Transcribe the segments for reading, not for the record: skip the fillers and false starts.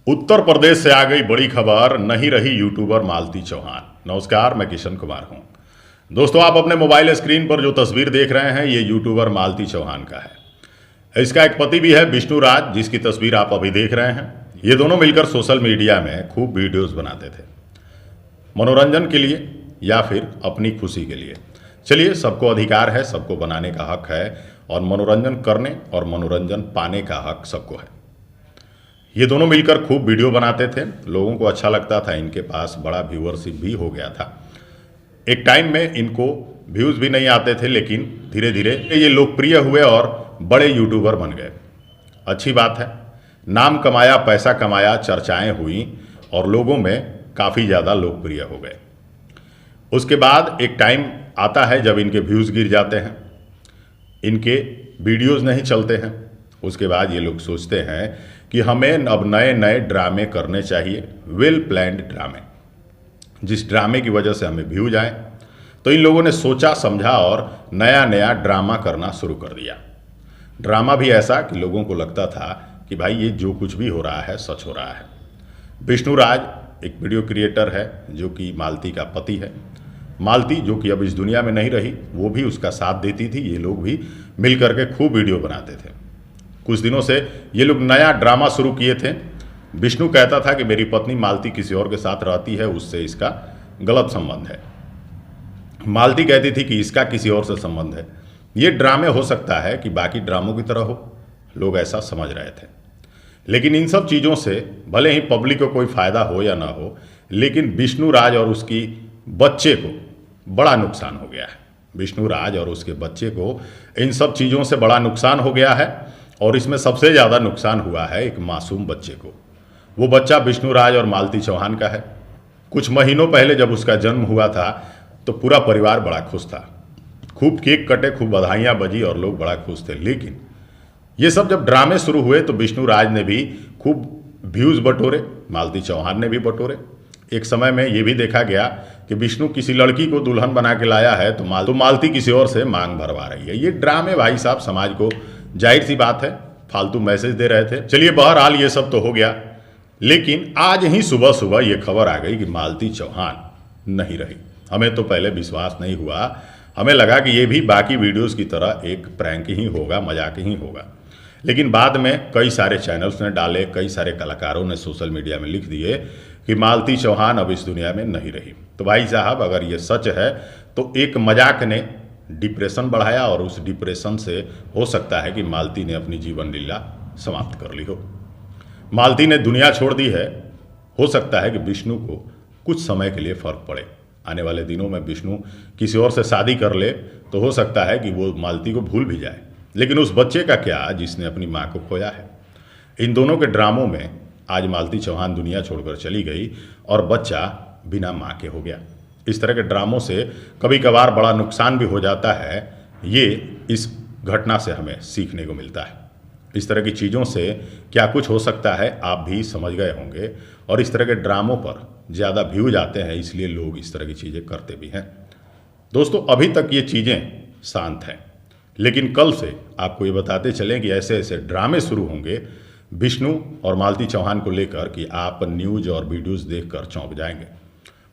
उत्तर प्रदेश से आ गई बड़ी खबर, नहीं रही यूट्यूबर मालती चौहान। नमस्कार, मैं किशन कुमार हूं। दोस्तों, आप अपने मोबाइल स्क्रीन पर जो तस्वीर देख रहे हैं ये यूट्यूबर मालती चौहान का है। इसका एक पति भी है विष्णु राज, जिसकी तस्वीर आप अभी देख रहे हैं। ये दोनों मिलकर सोशल मीडिया में खूब वीडियोस बनाते थे, मनोरंजन के लिए या फिर अपनी खुशी के लिए। चलिए, सबको अधिकार है, सबको बनाने का हक है और मनोरंजन करने और मनोरंजन पाने का हक सबको है। ये दोनों मिलकर खूब वीडियो बनाते थे, लोगों को अच्छा लगता था, इनके पास बड़ा व्यूअरशिप भी हो गया था। एक टाइम में इनको व्यूज़ भी नहीं आते थे, लेकिन धीरे धीरे ये लोकप्रिय हुए और बड़े यूट्यूबर बन गए। अच्छी बात है, नाम कमाया, पैसा कमाया, चर्चाएं हुई और लोगों में काफ़ी ज़्यादा लोकप्रिय हो गए। उसके बाद एक टाइम आता है जब इनके व्यूज़ गिर जाते हैं, इनके वीडियोज़ नहीं चलते हैं। उसके बाद ये लोग सोचते हैं कि हमें अब नए नए ड्रामे करने चाहिए, वेल प्लान्ड ड्रामे, जिस ड्रामे की वजह से हमें व्यूज आए। तो इन लोगों ने सोचा समझा और नया नया ड्रामा करना शुरू कर दिया। ड्रामा भी ऐसा कि लोगों को लगता था कि भाई ये जो कुछ भी हो रहा है सच हो रहा है। विष्णु राज एक वीडियो क्रिएटर है जो कि मालती का पति है। मालती, जो कि अब इस दुनिया में नहीं रही, वो भी उसका साथ देती थी। ये लोग भी मिल करके खूब वीडियो बनाते थे। कुछ दिनों से ये लोग नया ड्रामा शुरू किए थे। विष्णु कहता था कि मेरी पत्नी मालती किसी और के साथ रहती है, उससे इसका गलत संबंध है। मालती कहती थी कि इसका किसी और से संबंध है। ये ड्रामे हो सकता है कि बाकी ड्रामों की तरह हो, लोग ऐसा समझ रहे थे। लेकिन इन सब चीज़ों से भले ही पब्लिक को कोई फ़ायदा हो या ना हो, लेकिन विष्णु राज और उसकी बच्चे को बड़ा नुकसान हो गया है। विष्णु राज और उसके बच्चे को इन सब चीज़ों से बड़ा नुकसान हो गया है और इसमें सबसे ज़्यादा नुकसान हुआ है एक मासूम बच्चे को। वो बच्चा विष्णु राज और मालती चौहान का है। कुछ महीनों पहले जब उसका जन्म हुआ था तो पूरा परिवार बड़ा खुश था, खूब केक कटे, खूब बधाइयाँ बजी और लोग बड़ा खुश थे। लेकिन ये सब जब ड्रामे शुरू हुए तो विष्णु राज ने भी खूब व्यूज़ बटोरे, मालती चौहान ने भी बटोरे। एक समय में ये भी देखा गया कि विष्णु किसी लड़की को दुल्हन बना के लाया है तो मालती किसी और से मांग भरवा रही है। ये ड्रामे भाई साहब समाज को, जाहिर सी बात है, फालतू मैसेज दे रहे थे। चलिए, बहरहाल ये सब तो हो गया, लेकिन आज ही सुबह सुबह ये खबर आ गई कि मालती चौहान नहीं रही। हमें तो पहले विश्वास नहीं हुआ, हमें लगा कि ये भी बाकी वीडियोस की तरह एक प्रैंक ही होगा, मजाक ही होगा। लेकिन बाद में कई सारे चैनल्स ने डाले, कई सारे कलाकारों ने सोशल मीडिया में लिख दिए कि मालती चौहान अब इस दुनिया में नहीं रही। तो भाई साहब, अगर ये सच है तो एक मजाक ने डिप्रेशन बढ़ाया और उस डिप्रेशन से हो सकता है कि मालती ने अपनी जीवन लीला समाप्त कर ली हो। मालती ने दुनिया छोड़ दी है। हो सकता है कि विष्णु को कुछ समय के लिए फ़र्क पड़े। आने वाले दिनों में विष्णु किसी और से शादी कर ले तो हो सकता है कि वो मालती को भूल भी जाए। लेकिन उस बच्चे का क्या जिसने अपनी माँ को खोया है? इन दोनों के ड्रामों में आज मालती चौहान दुनिया छोड़कर चली गई और बच्चा बिना माँ के हो गया। इस तरह के ड्रामों से कभी कभार बड़ा नुकसान भी हो जाता है। ये इस घटना से हमें सीखने को मिलता है। इस तरह की चीज़ों से क्या कुछ हो सकता है आप भी समझ गए होंगे। और इस तरह के ड्रामों पर ज़्यादा व्यूज आते हैं, इसलिए लोग इस तरह की चीज़ें करते भी हैं। दोस्तों, अभी तक ये चीज़ें शांत हैं, लेकिन कल से आपको ये बताते चलें कि ऐसे ऐसे ड्रामे शुरू होंगे विष्णु और मालती चौहान को लेकर कि आप न्यूज़ और वीडियोज़ देखकर चौंक जाएंगे।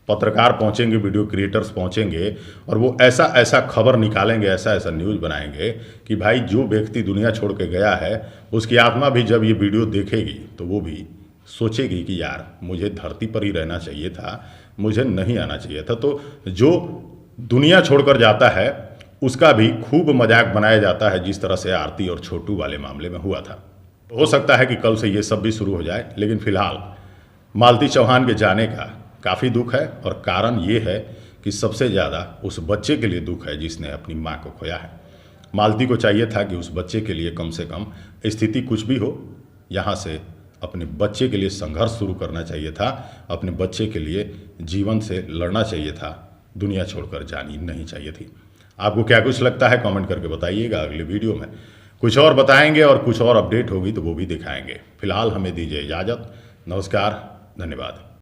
पत्रकार पहुंचेंगे, वीडियो क्रिएटर्स पहुंचेंगे और वो ऐसा ऐसा खबर निकालेंगे, ऐसा ऐसा न्यूज़ बनाएंगे कि भाई जो व्यक्ति दुनिया छोड़ के गया है उसकी आत्मा भी जब ये वीडियो देखेगी तो वो भी सोचेगी कि यार मुझे धरती पर ही रहना चाहिए था, मुझे नहीं आना चाहिए था। तो जो दुनिया छोड़कर जाता है उसका भी खूब मजाक बनाया जाता है, जिस तरह से आरती और छोटू वाले मामले में हुआ था। हो सकता है कि कल से ये सब भी शुरू हो जाए, लेकिन फिलहाल मालती चौहान के जाने का काफ़ी दुख है और कारण ये है कि सबसे ज़्यादा उस बच्चे के लिए दुख है जिसने अपनी माँ को खोया है। मालती को चाहिए था कि उस बच्चे के लिए कम से कम स्थिति कुछ भी हो, यहाँ से अपने बच्चे के लिए संघर्ष शुरू करना चाहिए था, अपने बच्चे के लिए जीवन से लड़ना चाहिए था, दुनिया छोड़कर जानी नहीं चाहिए थी। आपको क्या कुछ लगता है कमेंट करके बताइएगा। अगले वीडियो में कुछ और बताएंगे और कुछ और अपडेट होगी तो वो भी दिखाएंगे। फिलहाल हमें दीजिए इजाज़त। नमस्कार, धन्यवाद।